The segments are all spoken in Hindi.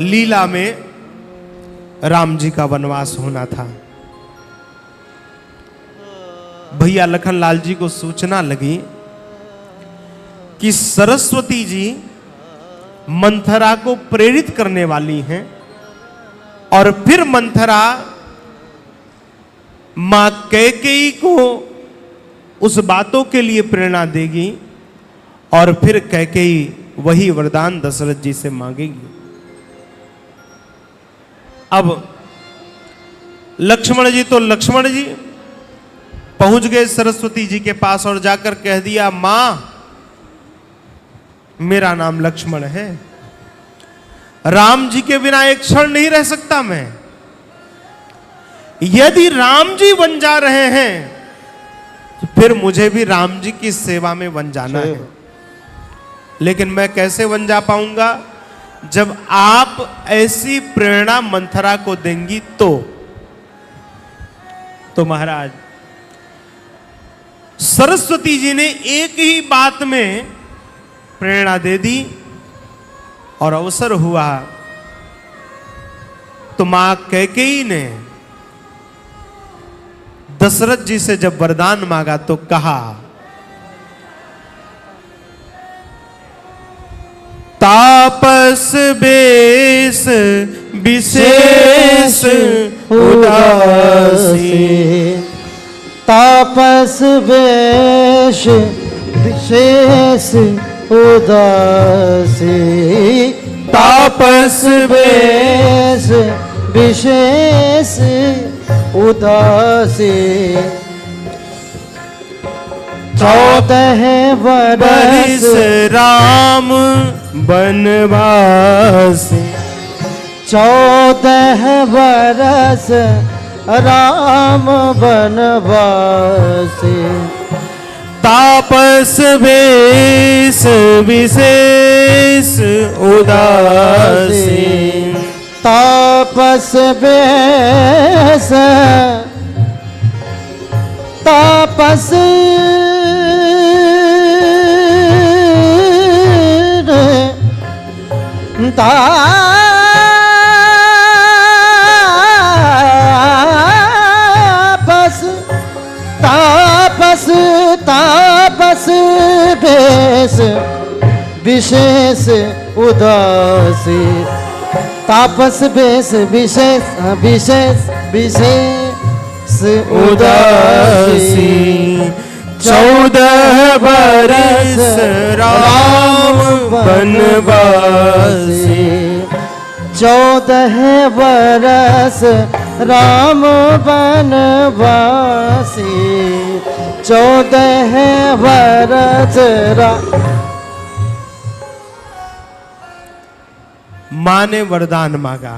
लीला में राम जी का वनवास होना था। भैया लखनलाल जी को सूचना लगी कि सरस्वती जी मंथरा को प्रेरित करने वाली हैं और फिर मंथरा मां कैकेयी को उस बातों के लिए प्रेरणा देगी और फिर कैकेयी वही वरदान दशरथ जी से मांगेगी। अब लक्ष्मण जी तो लक्ष्मण जी पहुंच गए सरस्वती जी के पास और जाकर कह दिया, मां मेरा नाम लक्ष्मण है, राम जी के बिना एक क्षण नहीं रह सकता मैं। यदि राम जी बन जा रहे हैं तो फिर मुझे भी राम जी की सेवा में बन जाना है। लेकिन मैं कैसे बन जा पाऊंगा जब आप ऐसी प्रेरणा मंथरा को देंगी तो महाराज सरस्वती जी ने एक ही बात में प्रेरणा दे दी और अवसर हुआ तो मां कैकेयी ने दशरथ जी से जब वरदान मांगा तो कहा, तापस बेस विशेष उदासी, तापस बेश विशेष उदासी, तापस बेश विशेष उदासी, 14 वर्ष राम बनवासी, 14 वर्ष राम बनवासी, तापस बेस विशेष उदासी, तापस बेस तापस तापस तापस बेस विशेष उदासी, तापस बेस विशेष विशेष विशेष उदासी, 14 वर्ष राम बनवासी, 14 वर्ष राम बनवासी, 14 वर्ष मां ने वरदान मांगा,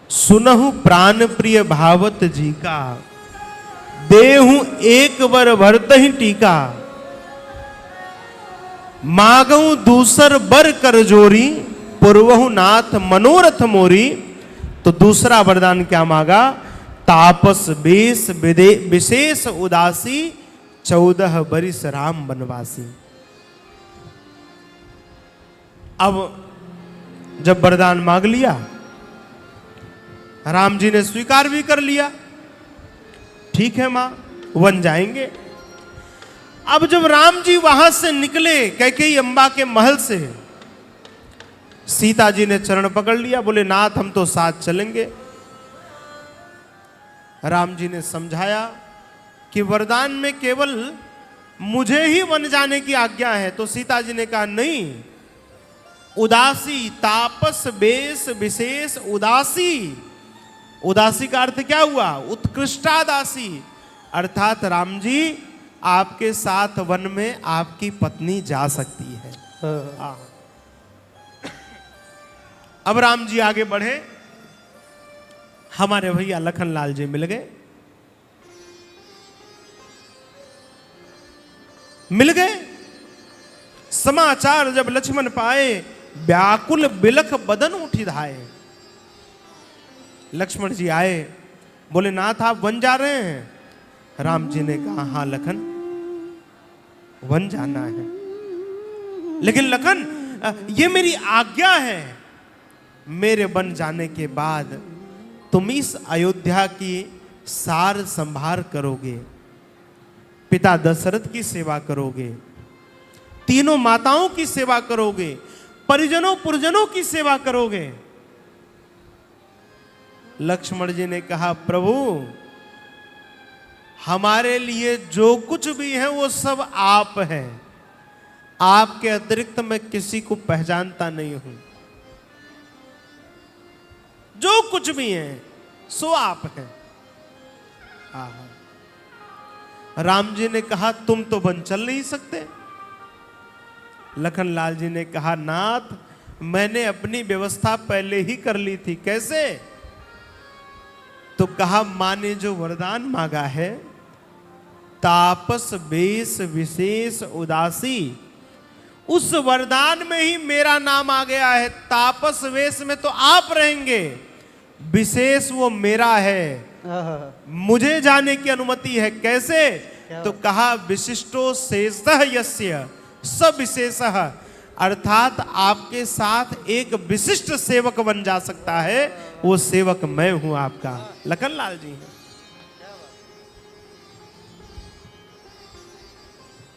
सुनहु प्राण प्रिय भावत जी का, देहु एक बर भरतहि टीका, मागऊ दूसर बर कर जोरी, पूर्वहु नाथ मनोरथ मोरी। तो दूसरा वरदान क्या मांगा, तापस बेस विशेष उदासी, 14 बरिस राम बनवासी। अब जब वरदान मांग लिया, राम जी ने स्वीकार भी कर लिया, ठीक है मां वन जाएंगे। अब जब राम जी वहां से निकले कैकेयी अम्बा के महल से, सीता जी ने चरण पकड़ लिया, बोले नाथ हम तो साथ चलेंगे। राम जी ने समझाया कि वरदान में केवल मुझे ही वन जाने की आज्ञा है। तो सीता जी ने कहा नहीं, उदासी, तापस बेस विशेष उदासी, उदासी का अर्थ क्या हुआ, उत्कृष्टादासी, अर्थात राम जी आपके साथ वन में आपकी पत्नी जा सकती है। अब राम जी आगे बढ़े, हमारे भैया लखनलाल जी मिल गए। समाचार जब लक्ष्मण पाए, व्याकुल बिलख बदन उठी धाए। लक्ष्मण जी आए, बोले नाथ आप वन जा रहे हैं? राम जी ने कहा हाँ लखन वन जाना है। लेकिन लखन ये मेरी आज्ञा है, मेरे बन जाने के बाद तुम इस अयोध्या की सार संभार करोगे, पिता दशरथ की सेवा करोगे, तीनों माताओं की सेवा करोगे, परिजनों पुरजनों की सेवा करोगे। लक्ष्मण जी ने कहा, प्रभु हमारे लिए जो कुछ भी है वो सब आप है, आपके अतिरिक्त मैं किसी को पहचानता नहीं हूं। जो कुछ भी है सो आप हैं। राम जी ने कहा, तुम तो वन चल नहीं सकते। लखन लाल जी ने कहा, नाथ मैंने अपनी व्यवस्था पहले ही कर ली थी। कैसे? तो कहा, मां ने जो वरदान मांगा है, तापस वेश विशेष उदासी, उस वरदान में ही मेरा नाम आ गया है। तापस वेश में तो आप रहेंगे, विशेष वो मेरा है, मुझे जाने की अनुमति है। कैसे? तो कहा, विशिष्टो शेषतः यस्य सब विशेषः, अर्थात आपके साथ एक विशिष्ट सेवक बन जा सकता है, वो सेवक मैं हूं आपका। लखन लाल जी हैं।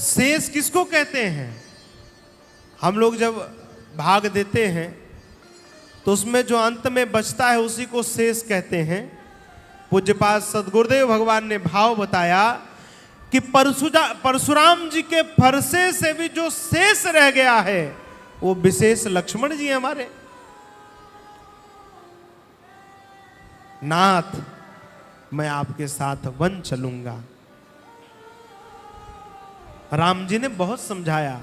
शेष किसको कहते हैं? हम लोग जब भाग देते हैं तो उसमें जो अंत में बचता है उसी को शेष कहते हैं। पूज्यपाद सद्गुरुदेव भगवान ने भाव बताया कि परशुराम जी के फरसे से भी जो शेष रह गया है वो विशेष लक्ष्मण जी हमारे। नाथ मैं आपके साथ वन चलूंगा। राम जी ने बहुत समझाया,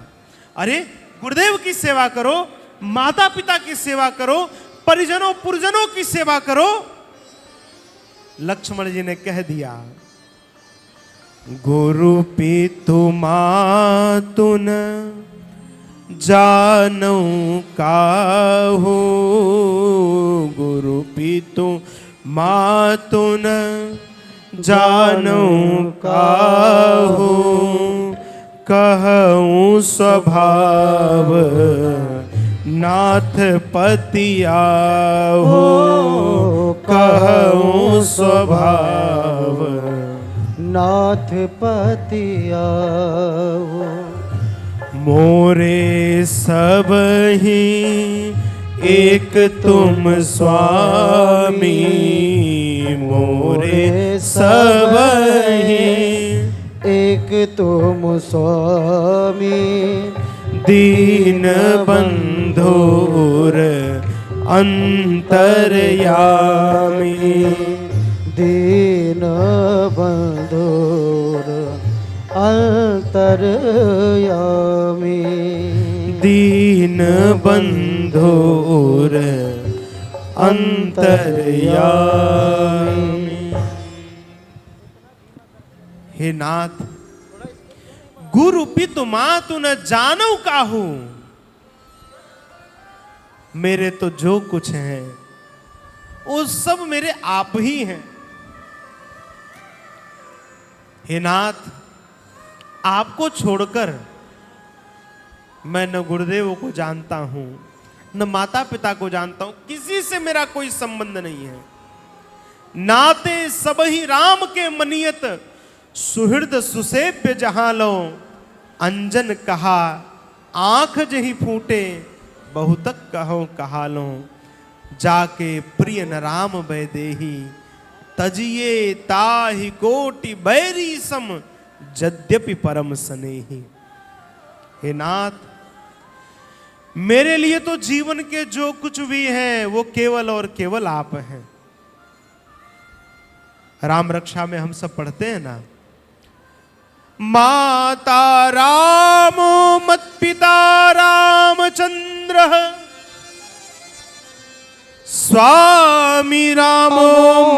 अरे गुरुदेव की सेवा करो, माता पिता की सेवा करो, परिजनों पुरजनों की सेवा करो। लक्ष्मण जी ने कह दिया, गुरु पितु मातुन जानौ काहू, गुरु पितु मातुन जानौ काहू, कहूँ स्वभाव नाथ पति आहो, कहूँ स्वभाव नाथ पति आओ। मोरे सब ही एक तुम स्वामी, मोरे सब ही एक तुम स्वामी, दीन बंधुर अंतर्यामी, दीन बंधुर अंतर्यामी, दीन बंधुर अंतर्यामी। हे नाथ, गुरु पितु मातु न जानौ काहू, मेरे तो जो कुछ है वो सब मेरे आप ही हैं। हे नाथ, आपको छोड़कर मैं न गुरुदेव को जानता हूं, न माता पिता को जानता हूं, किसी से मेरा कोई संबंध नहीं है। नाते सब ही राम के मनियत, सुहृद सुसेव्य जहां लो, अंजन कहा आंख जही फूटे, बहुतक कहो कहा लो, जाके प्रिय न राम वैदेही, तजिए ताहि कोटि बैरी सम, यद्यपि परम स्नेही। हे नाथ, मेरे लिए तो जीवन के जो कुछ भी है वो केवल और केवल आप हैं। राम रक्षा में हम सब पढ़ते हैं ना, माता रामो मत पिता रामचंद्र, स्वामी रामो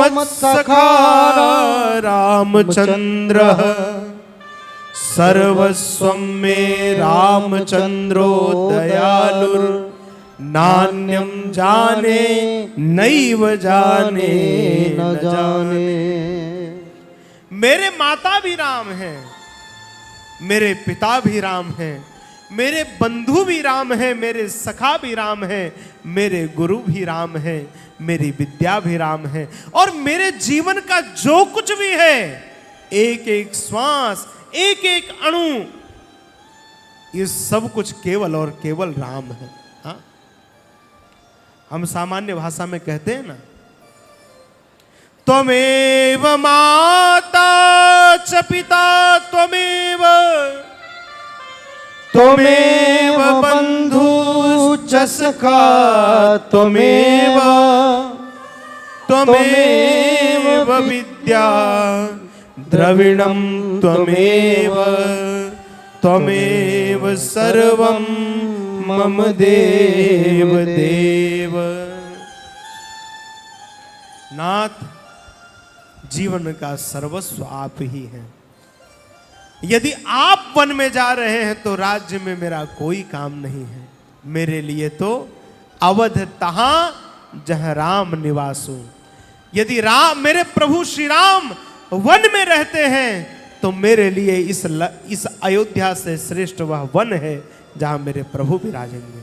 मत सखा रामचंद्र, सर्वस्वं मे रामचंद्रो दयालुर, नान्यम जाने नैव जाने न जाने। मेरे माता भी राम हैं, मेरे पिता भी राम हैं, मेरे बंधु भी राम है, मेरे सखा भी राम है, मेरे गुरु भी राम है, मेरी विद्या भी राम है, और मेरे जीवन का जो कुछ भी है, एक एक श्वास, एक एक अणु, ये सब कुछ केवल और केवल राम है। हाँ? हम सामान्य भाषा में कहते हैं ना, त्वमेव माता च पिता त्वमेव, त्वमेव बंधु च सखा त्वमेव, त्वमेव विद्या द्रविणं त्वमेव, त्वमेव सर्वं मम देव देव। नाथ, जीवन का सर्वस्व आप ही हैं। यदि आप वन में जा रहे हैं तो राज्य में मेरा कोई काम नहीं है। मेरे लिए तो अवध तहां जहां राम निवासो। यदि राम, मेरे प्रभु श्री राम वन में रहते हैं तो मेरे लिए इस अयोध्या से श्रेष्ठ वह वन है जहां मेरे प्रभु विराजेंगे।